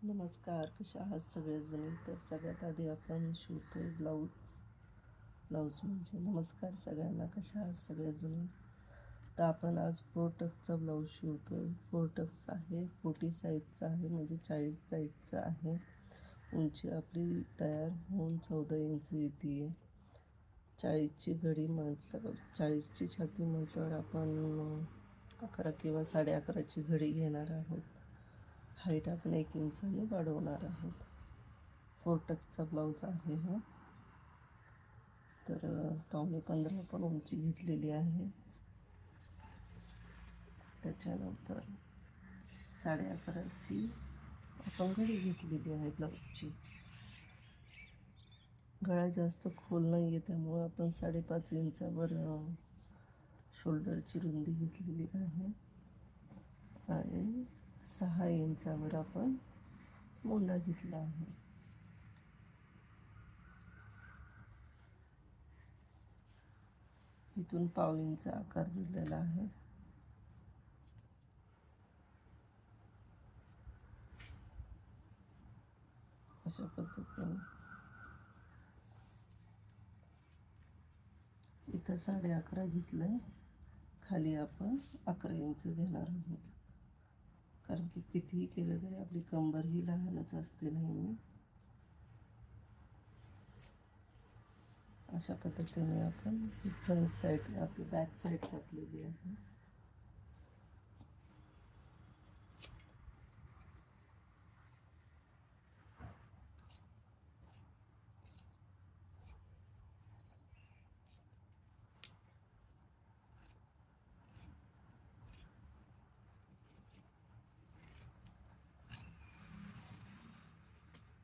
नमस्कार, कशा आहात सगळेजणी? तर सगळ्यात आधी आपण शिवतोय ब्लाऊज म्हणजे नमस्कार सगळ्यांना, कशा आहात सगळेजणी? तर आपण आज 4 टक्सचा ब्लाऊज शिवतोय. 4 टक्स आहे, 40 साईजचा आहे, म्हणजे 40 साईजचा आहे. उंची आपली तयार होऊन 14 इंच येते आहे. 40ची घडी म्हटलं, 40ची छाती म्हटल्यावर आपण 11 किंवा 11.5ची घडी घेणार आहोत. हाईट आपण 1 इंचाने वाढवणार आहोत. 4 टक्सचा ब्लाऊज आहे हा. तर 15.5 पण उंची घेतलेली आहे. त्याच्यानंतर 11.5ची आपण घडी घेतलेली आहे ब्लाऊजची. गळा जास्त खोल नाही आहे, त्यामुळे आपण 5.5 इंचावर शोल्डरची रुंदी घेतलेली आहे आणि 6 इंचावर आपण मोंडा घेतला आहे. इथून पाव इंच आकार दिलेला आहे. अशा पद्धतीने इथं 11.5 घेतलंय, खाली आपण 11 इंच घेणार आहोत. कारण की कितीही केलं तरी आपली कंबर ही लहानच असते नेहमी. अशा पद्धतीने आपण फ्रंट साईड, आपली बॅक साईड कापलेली आहे.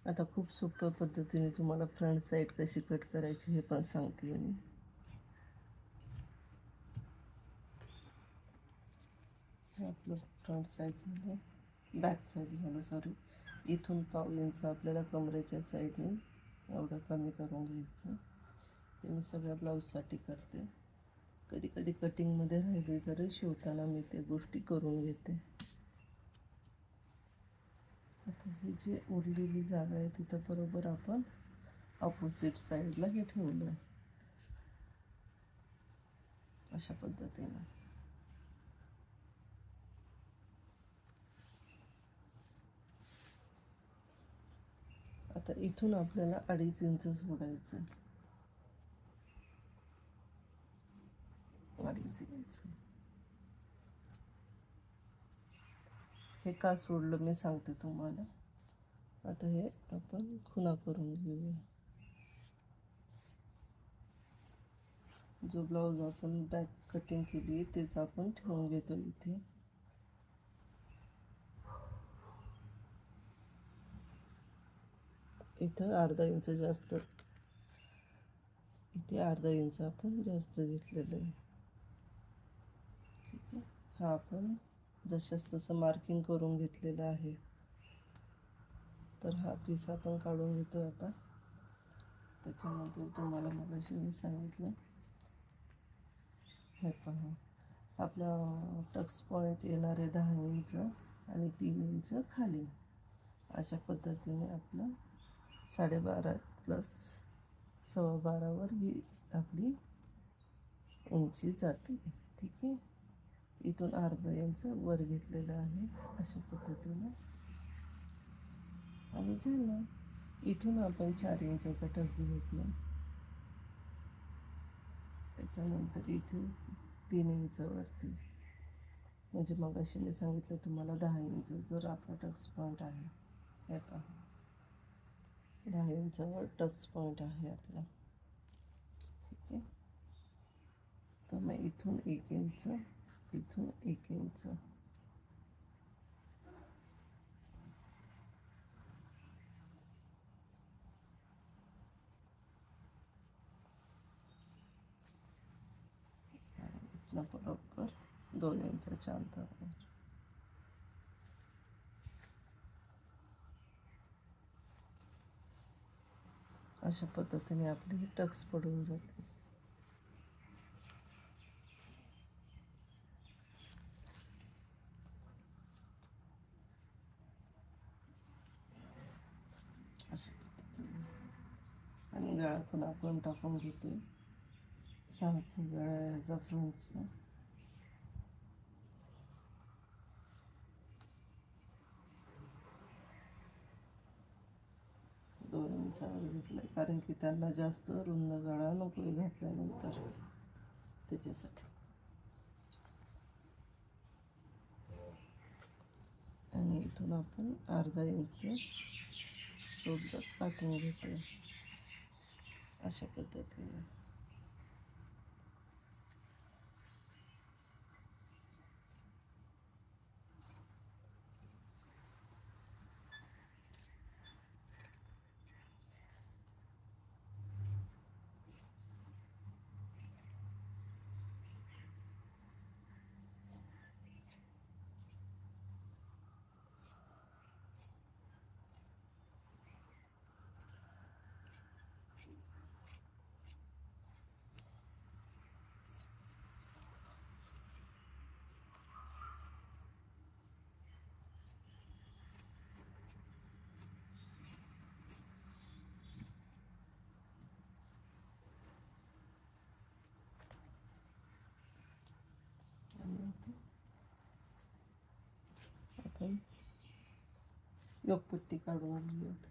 आता खूप सोप्या पद्धतीने तुम्हाला फ्रंट साईड कशी कट करायची हे पण सांगते मी. आपलं फ्रंट साईड झालं, बॅक साईड झालं, सॉरी. इथून पाव इंच आपल्याला कमरेच्या साईडने एवढं कमी करून घ्यायचं. हे मी सगळ्या ब्लाऊजसाठी करते. कधी कधी कटिंगमध्ये राहिले तरी शिवताना मी ते गोष्टी करून घेते. आता ही जी उरलेली जागा आहे तिथं बरोबर आपण ऑपोजिट साईडला हे ठेवलं आहे, अशा पद्धतीनं. आता इथून आपल्याला 2.5 इंच सोडायचं. 2.5 इंच हे का सोडलं मी सांगते तुम्हाला. आता हे आपण खुणा करून घेऊया. जो ब्लाऊज आपण बॅक कटिंग केली तेच आपण ठेवून घेतो इथे. इथं अर्धा इंच जास्त, इथे अर्धा इंच आपण जास्त घेतलेलं आहे. ठीक आहे. हा आपण जशास तसं मार्किंग करून घेतलेलं आहे. तर हा पीस आपण काढून घेतो आता. त्याच्यानंतर तुम्हाला मगाशी मी सांगितलं, हे पहा, आपला टक्स पॉईंट येणारे 10 इंच आणि 3 इंच खाली. अशा पद्धतीने आपलं 12.5 प्लस 12.25 ही आपली उंची जाते. ठीक आहे. इथून अर्धा इंच वर घेतलेलं आहे, अशा पद्धतीने. आणि झालं. इथून आपण 4 इंचाचा टक्स घेतला. त्याच्यानंतर इथून 3 इंच वरती, म्हणजे मग अशी मी सांगितलं तुम्हाला 10 इंच जर आपला टक्स पॉईंट आहे. हे पहा, 10 इंचावर टक्स पॉईंट आहे आपला. ठीक आहे. तर मग इथून 1 इंच, इथून 1 इंच, इथनं बरोबर 2 इंचाच्या अंतरावर. अशा पद्धतीने आपली ही टक्स पडून जाते. गळा पण आपण टाकून घेतोय. 6चा गळा आहे ह्याचा फ्रंटचा. दोन इंचावर घेतलाय कारण की त्यांना जास्त रुंद गळा नको घातल्यानंतर, त्याच्यासाठी. आणि इथून आपण अर्धा इंच सोबत कापून घेतोय अशा पद्धतीने. आपण योगपट्टी काढून घेऊयात.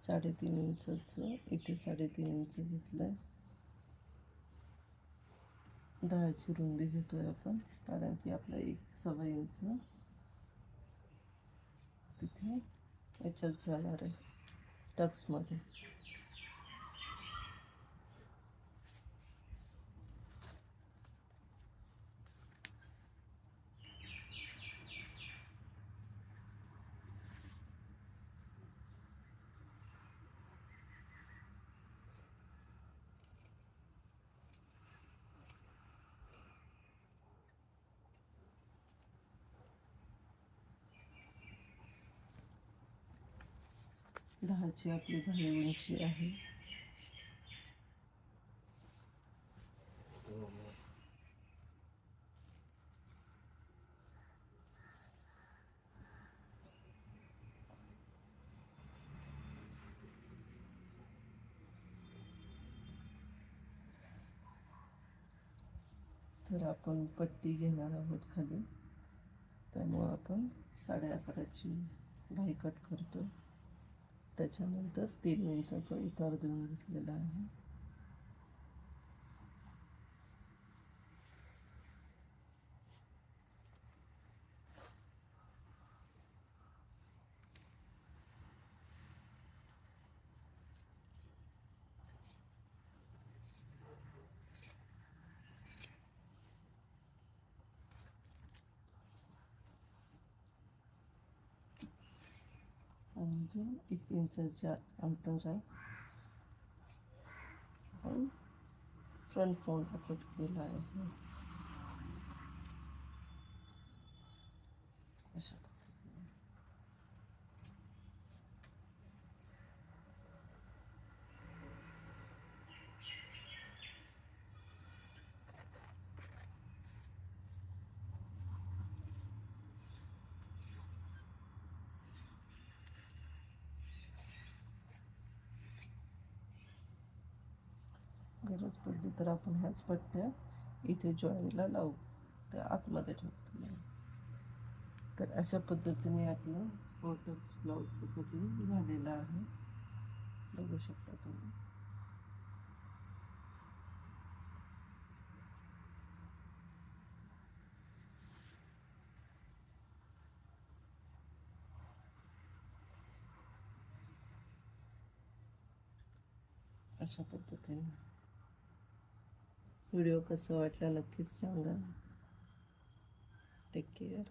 3.5 इंचाचं इथे 3.5 इंच घेतलंय. 10ची रुंदी घेतोय आपण कारण की आपला 1.25 इंच तिथे याच्यात जाणार आहे टक्समध्ये. दहाची आपली बाही उंची आहे. तर आपण पट्टी घेणार आहोत खाली, त्यामुळं आपण 11.5ची बाही कट करतो. त्याच्यानंतर 3 इंचाचा उतार देऊन घेतलेला आहे. आणि जो 1 इंचाच्या अंतरात आपण फ्रंट पाऊंडला कट केला आहे. अशा पद्धतीने गरज पडली तर आपण ह्याच पट्ट्या इथे जॉईंटला लावू, तर आतमध्ये ठेवतो. तर अशा पद्धतीने आपलं फोटक्स ब्लाऊजचं कटिंग झालेलं आहे, बघू शकता तुम्ही. अशा पद्धतीने. व्हिडिओ कसा वाटला नक्कीच सांगा. Take care.